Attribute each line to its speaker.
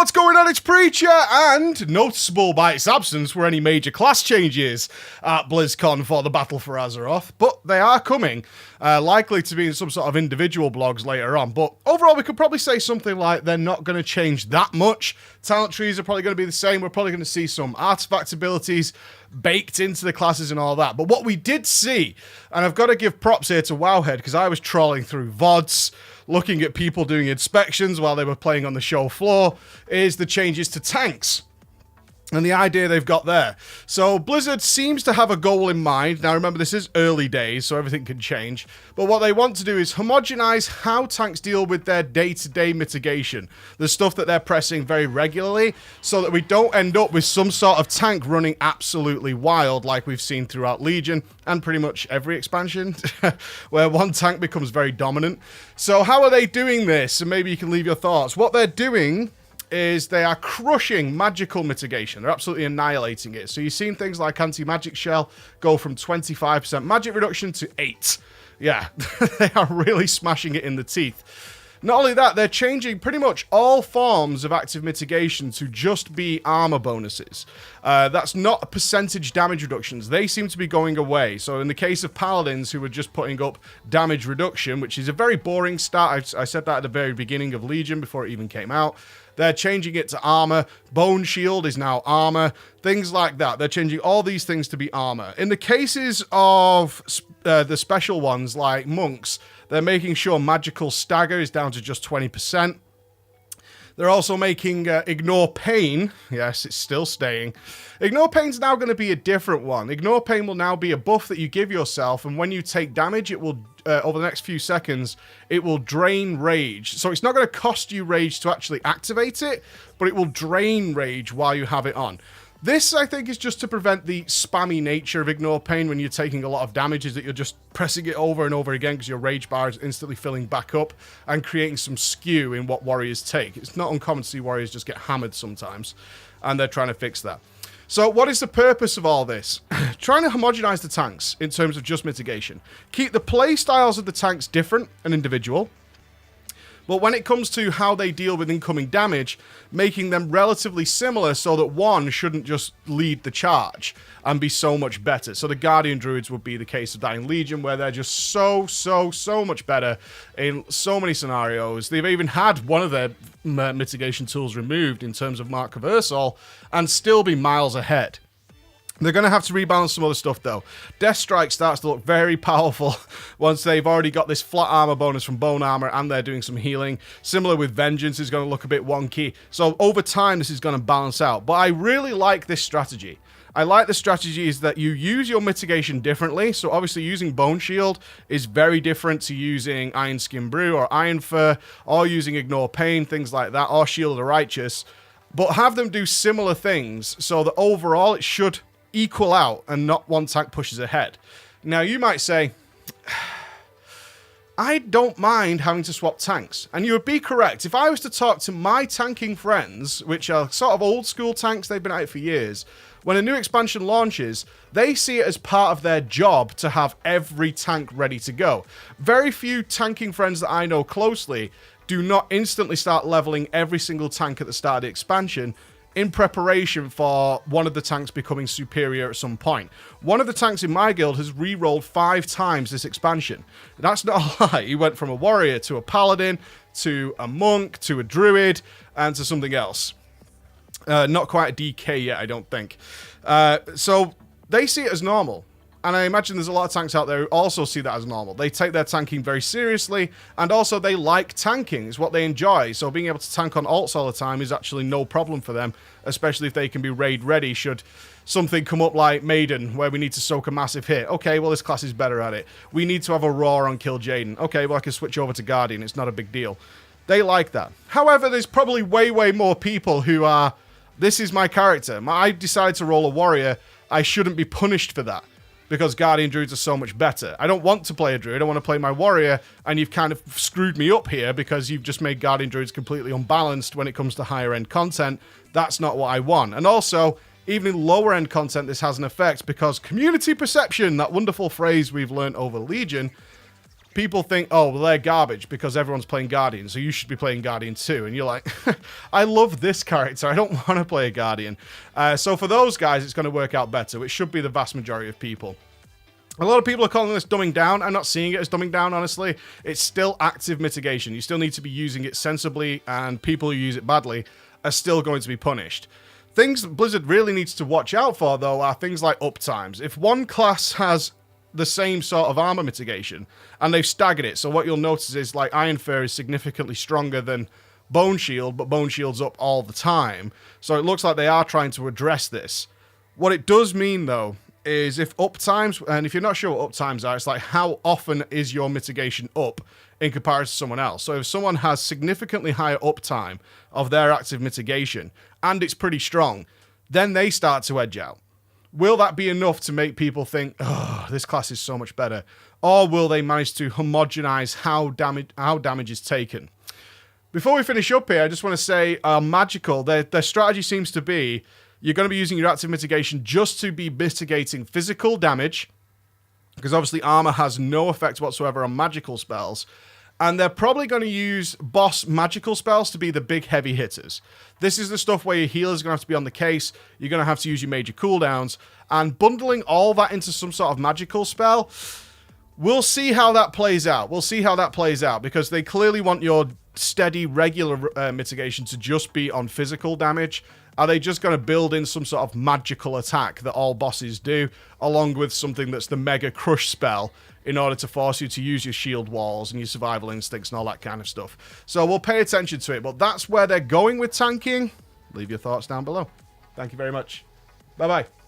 Speaker 1: what's going on? It's Preacher, and noticeable by its absence were any major class changes at BlizzCon for the Battle for Azeroth, but they are coming, likely to be in some sort of individual blogs later on. But overall, we could probably say something like they're not going to change that much. Talent trees are probably going to be the same. We're probably going to see some artifact abilities baked into the classes and all that. But what we did see, and I've got to give props here to Wowhead, because I was trawling through VODs, looking at people doing inspections while they were playing on the show floor, is the changes to tanks and the idea they've got there. So Blizzard seems to have a goal in mind. Now remember, this is early days, so everything can change. But what they want to do is homogenize how tanks deal with their day-to-day mitigation, the stuff that they're pressing very regularly, so that we don't end up with some sort of tank running absolutely wild like we've seen throughout Legion and pretty much every expansion, where one tank becomes very dominant. So how are they doing this? And maybe you can leave your thoughts. What they're doing is they are crushing magical mitigation. They're absolutely annihilating it. So you've seen things like anti-magic shell go from 25% magic reduction to 8. Yeah, they are really smashing it in the teeth. Not only that, they're changing pretty much all forms of active mitigation to just be armor bonuses. That's not percentage damage reductions. They seem to be going away. So in the case of paladins who were just putting up damage reduction, which is a very boring start, I said that at the very beginning of Legion before it even came out, they're changing it to armor. Bone shield is now armor. Things like that. They're changing all these things to be armor. In the cases of the special ones like monks, they're making sure magical stagger is down to just 20%. They're also making Ignore Pain. Yes, it's still staying. Ignore Pain's now going to be a different one. Ignore Pain will now be a buff that you give yourself, and when you take damage, it will, over the next few seconds, it will drain rage. So it's not going to cost you rage to actually activate it, but it will drain rage while you have it on. This, I think, is just to prevent the spammy nature of Ignore Pain when you're taking a lot of damage, is that you're just pressing it over and over again because your rage bar is instantly filling back up and creating some skew in what warriors take. It's not uncommon to see warriors just get hammered sometimes, and they're trying to fix that. So what is the purpose of all this? Trying to homogenize the tanks in terms of just mitigation. Keep the play styles of the tanks different and individual. But when it comes to how they deal with incoming damage, making them relatively similar so that one shouldn't just lead the charge and be so much better. So the Guardian Druids would be the case of that in Legion, where they're just so much better in so many scenarios. They've even had one of their mitigation tools removed in terms of Mark of Ursol and still be miles ahead. They're going to have to rebalance some other stuff, though. Death Strike starts to look very powerful once they've already got this flat armor bonus from Bone Armor and they're doing some healing. Similar with Vengeance is going to look a bit wonky. So over time, this is going to balance out. But I really like this strategy. I like the strategy is that you use your mitigation differently. So obviously using Bone Shield is very different to using Iron Skin Brew or Iron Fur, or using Ignore Pain, things like that, or Shield of the Righteous. But have them do similar things so that overall it should equal out and not one tank pushes ahead. Now you might say, I don't mind having to swap tanks, and you would be correct. If I was to talk to my tanking friends, which are sort of old school tanks, they've been at it for years, when a new expansion launches, they see it as part of their job to have every tank ready to go. Very few tanking friends that I know closely do not instantly start leveling every single tank at the start of the expansion in preparation for one of the tanks becoming superior at some point. One of the tanks in my guild has re-rolled 5 times this expansion. That's not a lie. He went from a warrior to a paladin, to a monk, to a druid, and to something else. Not quite a DK yet, I don't think. So they see it as normal. And I imagine there's a lot of tanks out there who also see that as normal. They take their tanking very seriously, and also they like tanking. It's what they enjoy. So being able to tank on alts all the time is actually no problem for them, especially if they can be raid ready should something come up like Maiden, where we need to soak a massive hit. Okay, well, this class is better at it. We need to have a Roar on Kill Jaden. Okay, well, I can switch over to Guardian. It's not a big deal. They like that. However, there's probably way more people who are, this is my character. I decide to roll a warrior. I shouldn't be punished for that, because Guardian Druids are so much better. I don't want to play a Druid, I want to play my Warrior, and you've kind of screwed me up here because you've just made Guardian Druids completely unbalanced when it comes to higher end content. That's not what I want. And also, even in lower end content, this has an effect because community perception, that wonderful phrase we've learned over Legion, people think, oh, well, they're garbage because everyone's playing Guardian, so you should be playing Guardian too. And you're like, I love this character. I don't want to play a Guardian. So for those guys, it's going to work out better, which should be the vast majority of people. A lot of people are calling this dumbing down. I'm not seeing it as dumbing down, honestly. It's still active mitigation. You still need to be using it sensibly, and people who use it badly are still going to be punished. Things that Blizzard really needs to watch out for, though, are things like uptimes. If one class has the same sort of armor mitigation, and they've staggered it, so what you'll notice is, like, Iron Fur is significantly stronger than Bone Shield, but Bone Shield's up all the time. So it looks like they are trying to address this. What it does mean, though, is if uptimes, and if you're not sure what uptimes are, it's like how often is your mitigation up in comparison to someone else. So if someone has significantly higher uptime of their active mitigation, and it's pretty strong, then they start to edge out. Will that be enough to make people think, oh, this class is so much better? Or will they manage to homogenize how damage is taken? Before we finish up here, I just want to say Magical, their strategy seems to be you're going to be using your active mitigation just to be mitigating physical damage, because obviously armor has no effect whatsoever on magical spells. And they're probably going to use boss magical spells to be the big heavy hitters. This is the stuff where your healer's going to have to be on the case, you're going to have to use your major cooldowns, and bundling all that into some sort of magical spell, we'll see how that plays out. We'll see how that plays out, because they clearly want your steady, regular mitigation to just be on physical damage. Are they just going to build in some sort of magical attack that all bosses do, along with something that's the Mega Crush spell, in order to force you to use your shield walls and your survival instincts and all that kind of stuff? So we'll pay attention to it, but that's where they're going with tanking. Leave your thoughts down below. Thank you very much. Bye-bye.